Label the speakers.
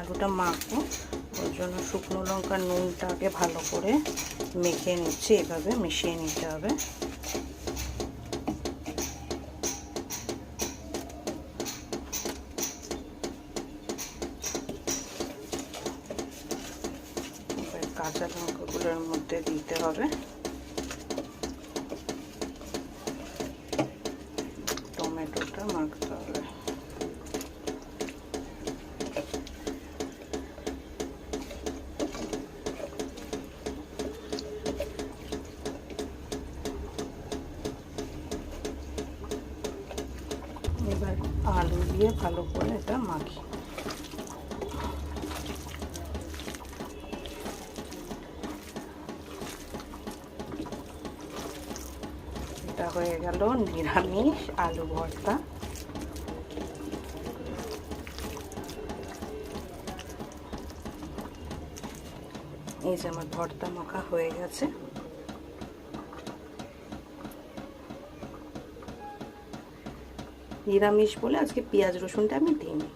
Speaker 1: আলুটা মাখবো, ওর জন্য শুকনো লঙ্কা নুনটাকে ভালো করে মেখে নিচ্ছি, এভাবে মিশিয়ে নিতে হবে। কাঁচা লঙ্কাগুলোর মধ্যে দিতে হবে, টমেটোটা মাখতে হবে। এবার আলু দিয়ে ভালো করে এটা মাখি। এটা হয়ে গেল নিরামিষ আলু ভর্তা। এই যে আমার ভর্তা মাখা হয়ে গেছে। নিরামিষ বলে আজকে পেঁয়াজ রসুনটা আমি দিইনি।